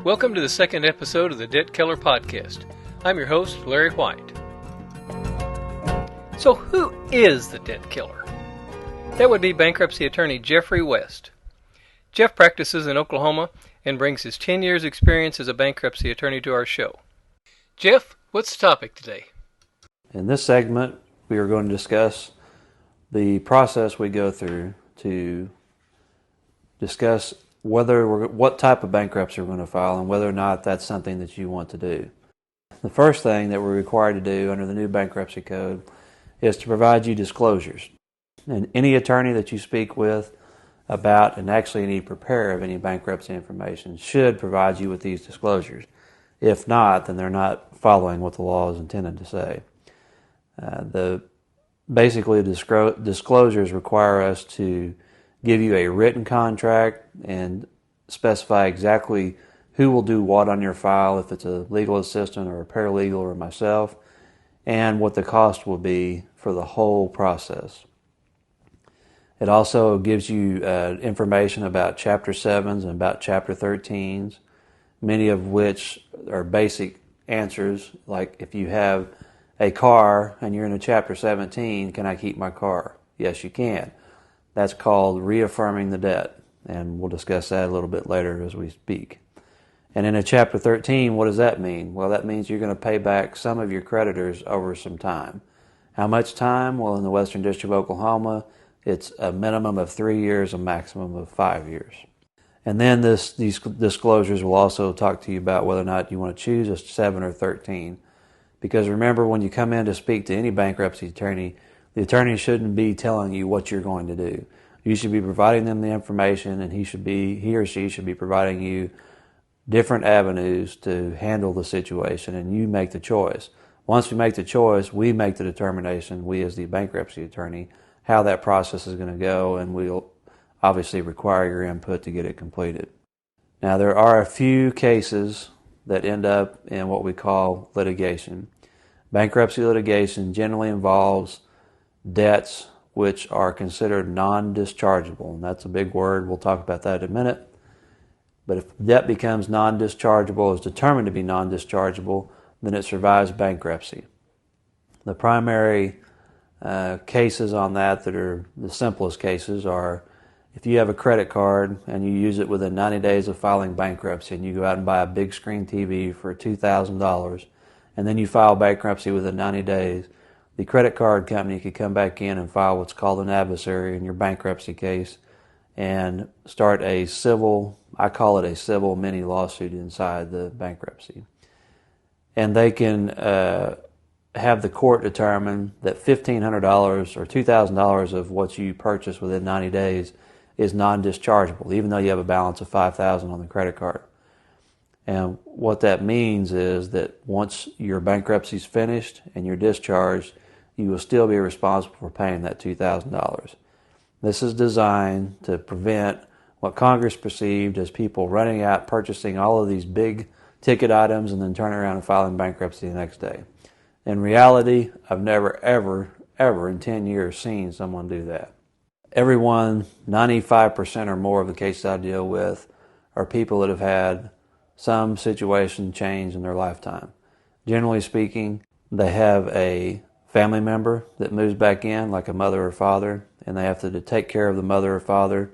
Welcome to the second episode of the Debt Killer Podcast. I'm your host, Larry White. So who is the debt killer? That would be bankruptcy attorney Jeffrey West. Jeff practices in Oklahoma and brings his 10 years experience as a bankruptcy attorney to our show. Jeff, what's the topic today? In this segment, we are going to discuss the process we go through to discuss what type of bankruptcy we're going to file and whether or not that's something that you want to do. The first thing that we're required to do under the new bankruptcy code is to provide you disclosures. And any attorney that you speak with about, and actually any preparer of any bankruptcy information, should provide you with these disclosures. If not, then they're not following what the law is intended to say. Basically, disclosures require us to give you a written contract and specify exactly who will do what on your file, if it's a legal assistant or a paralegal or myself, and what the cost will be for the whole process. It also gives you information about Chapter 7s and about Chapter 13s, many of which are basic answers, like if you have a car and you're in a Chapter 17, can I keep my car? Yes, you can. That's called reaffirming the debt, and we'll discuss that a little bit later as we speak. And in a Chapter 13, what does that mean? Well, that means you're going to pay back some of your creditors over some time. How much time? Well, in the Western District of Oklahoma, it's a minimum of 3 years, a maximum of 5 years. And then these disclosures will also talk to you about whether or not you want to choose a 7 or 13. Because remember, when you come in to speak to any bankruptcy attorney, the attorney shouldn't be telling you what you're going to do. You should be providing them the information, and he or she should be providing you different avenues to handle the situation, and you make the choice. Once we make the choice, we make the determination, we as the bankruptcy attorney, how that process is going to go, and we'll obviously require your input to get it completed. Now, there are a few cases that end up in what we call litigation. Bankruptcy litigation generally involves debts which are considered non-dischargeable, and that's a big word. We'll talk about that in a minute. But if debt becomes non-dischargeable, is determined to be non-dischargeable, then it survives bankruptcy. The primary cases on that are the simplest cases are if you have a credit card and you use it within 90 days of filing bankruptcy, and you go out and buy a big screen TV for $2,000, and then you file bankruptcy within 90 days, the credit card company could come back in and file what's called an adversary in your bankruptcy case and start a civil, I call it a civil mini lawsuit inside the bankruptcy. And they can have the court determine that $1,500 or $2,000 of what you purchased within 90 days is non-dischargeable, even though you have a balance of $5,000 on the credit card. And what that means is that once your bankruptcy is finished and you're discharged, you will still be responsible for paying that $2,000. This is designed to prevent what Congress perceived as people running out, purchasing all of these big ticket items, and then turning around and filing bankruptcy the next day. In reality, I've never, ever in 10 years seen someone do that. Everyone, 95% or more of the cases I deal with, are people that have had some situation change in their lifetime. Generally speaking, they have a family member that moves back in, like a mother or father, and they have to take care of the mother or father,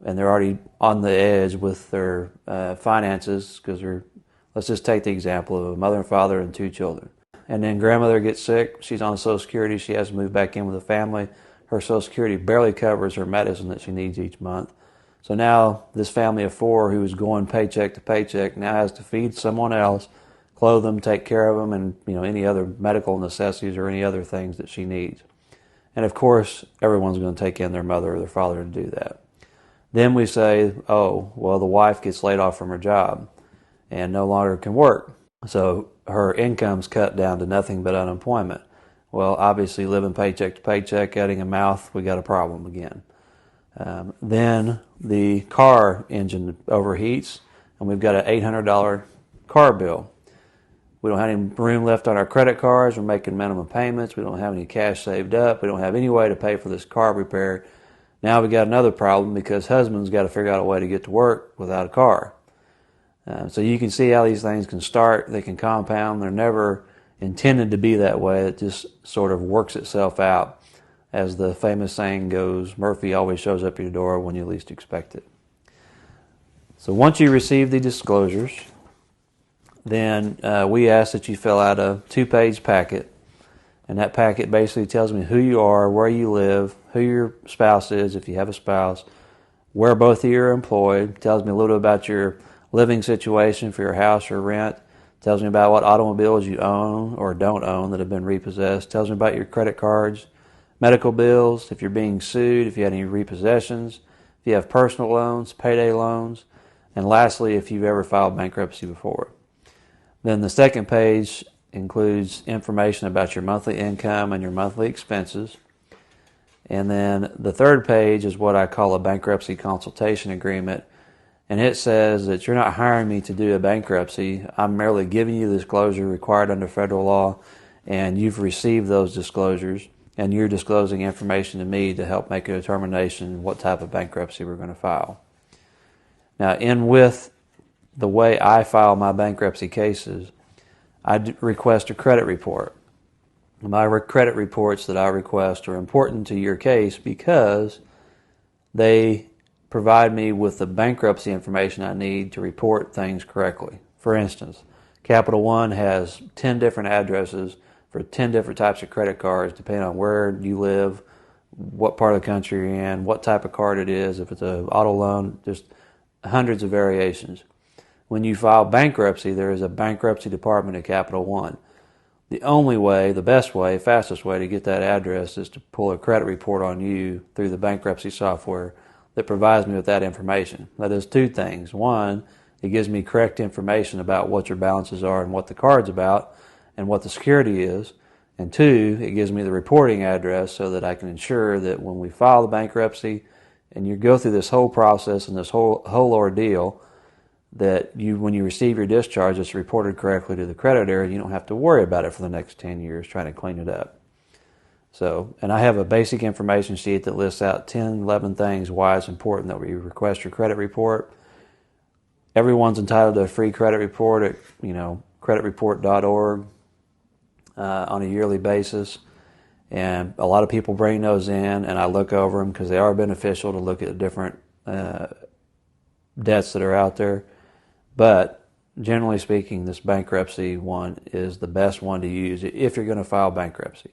and they're already on the edge with their finances, because let's just take the example of a mother and father and 2 children. And then grandmother gets sick, she's on Social Security, she has to move back in with the family. Her Social Security barely covers her medicine that she needs each month. So now this family of 4 who is going paycheck to paycheck now has to feed someone else, clothe them, take care of them, and any other medical necessities or any other things that she needs. And of course, everyone's going to take in their mother or their father to do that. Then we say, oh, well, the wife gets laid off from her job and no longer can work. So her income's cut down to nothing but unemployment. Well, obviously, living paycheck to paycheck, cutting a mouth, we got a problem again. Then the car engine overheats, and we've got an $800 car bill. We don't have any room left on our credit cards. We're making minimum payments. We don't have any cash saved up. We don't have any way to pay for this car repair. Now we got another problem because husband's got to figure out a way to get to work without a car. So you can see how these things can start, they can compound, they're never intended to be that way. It just sort of works itself out. As the famous saying goes, Murphy always shows up at your door when you least expect it. So once you receive the disclosures, then we ask that you fill out a 2-page packet. And that packet basically tells me who you are, where you live, who your spouse is if you have a spouse, where both of you are employed, tells me a little bit about your living situation for your house or rent, tells me about what automobiles you own or don't own that have been repossessed, tells me about your credit cards, medical bills, if you're being sued, if you had any repossessions, if you have personal loans, payday loans, and lastly, if you've ever filed bankruptcy before. Then the second page includes information about your monthly income and your monthly expenses. And then the third page is what I call a bankruptcy consultation agreement. And it says that you're not hiring me to do a bankruptcy. I'm merely giving you the disclosure required under federal law, and you've received those disclosures, and you're disclosing information to me to help make a determination what type of bankruptcy we're going to file. Now, in with the way I file my bankruptcy cases, I request a credit report. My credit reports that I request are important to your case because they provide me with the bankruptcy information I need to report things correctly. For instance, Capital One has 10 different addresses for 10 different types of credit cards depending on where you live, what part of the country you're in, what type of card it is, if it's an auto loan, just hundreds of variations. When you file bankruptcy, there is a bankruptcy department at Capital One. The only way, the best way, fastest way to get that address is to pull a credit report on you through the bankruptcy software that provides me with that information. That does two things. One, it gives me correct information about what your balances are and what the card's about and what the security is. And two, it gives me the reporting address so that I can ensure that when we file the bankruptcy and you go through this whole process and this whole ordeal, that when you receive your discharge, it's reported correctly to the creditor and you don't have to worry about it for the next 10 years trying to clean it up. So, and I have a basic information sheet that lists out 10, 11 things why it's important that we request your credit report. Everyone's entitled to a free credit report at, creditreport.org on a yearly basis. And a lot of people bring those in and I look over them because they are beneficial to look at different debts that are out there. But generally speaking, this bankruptcy one is the best one to use if you're going to file bankruptcy.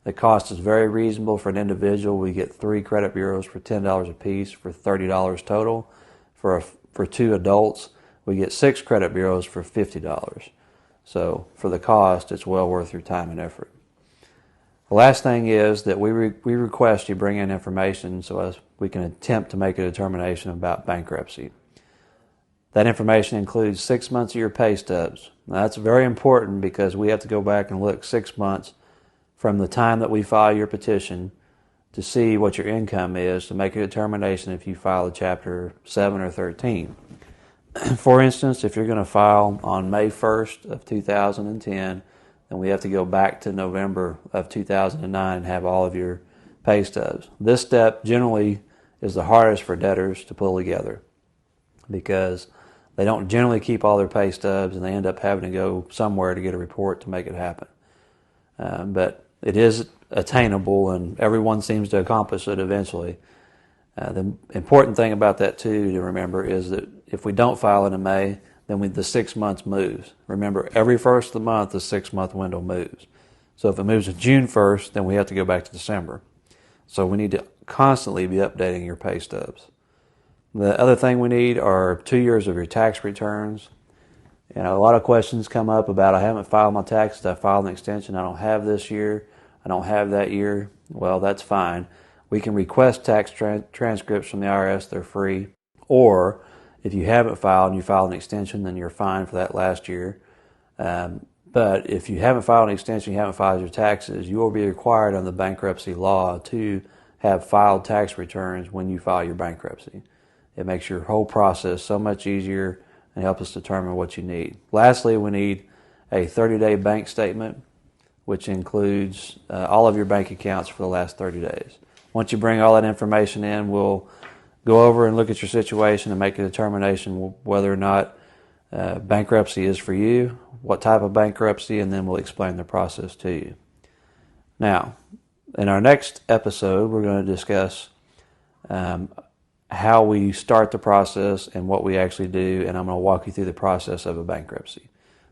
The cost is very reasonable for an individual. We get 3 credit bureaus for $10 a piece for $30 total. For 2 adults, we get 6 credit bureaus for $50. So for the cost, it's well worth your time and effort. The last thing is that we request you bring in information so as we can attempt to make a determination about bankruptcy. That information includes 6 months of your pay stubs. Now, that's very important because we have to go back and look 6 months from the time that we file your petition to see what your income is to make a determination if you file a Chapter 7 or 13. For instance, if you're going to file on May 1st of 2010, then we have to go back to November of 2009 and have all of your pay stubs. This step generally is the hardest for debtors to pull together because they don't generally keep all their pay stubs and they end up having to go somewhere to get a report to make it happen. But it is attainable and everyone seems to accomplish it eventually. The important thing about that too to remember is that if we don't file it in May, then the 6 months moves. Remember, every first of the month, the 6-month window moves. So if it moves to June 1st, then we have to go back to December. So we need to constantly be updating your pay stubs. The other thing we need are 2 years of your tax returns. A lot of questions come up about I haven't filed my taxes, I filed an extension, I don't have this year, I don't have that year. Well, that's fine. We can request tax transcripts from the IRS, they're free. Or if you haven't filed and you filed an extension, then you're fine for that last year. But if you haven't filed an extension, you haven't filed your taxes, you will be required under the bankruptcy law to have filed tax returns when you file your bankruptcy. It makes your whole process so much easier and helps us determine what you need. Lastly, we need a 30-day bank statement, which includes all of your bank accounts for the last 30 days. Once you bring all that information in, we'll go over and look at your situation and make a determination whether or not bankruptcy is for you, what type of bankruptcy, and then we'll explain the process to you. Now, in our next episode, we're going to discuss how we start the process and what we actually do, and I'm going to walk you through the process of a bankruptcy.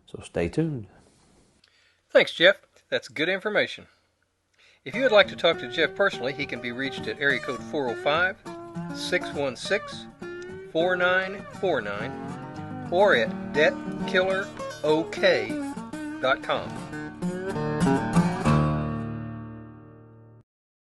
So stay tuned. Thanks, Jeff. That's good information. If you would like to talk to Jeff personally, he can be reached at area code 405-616-4949 or at debtkillerok.com.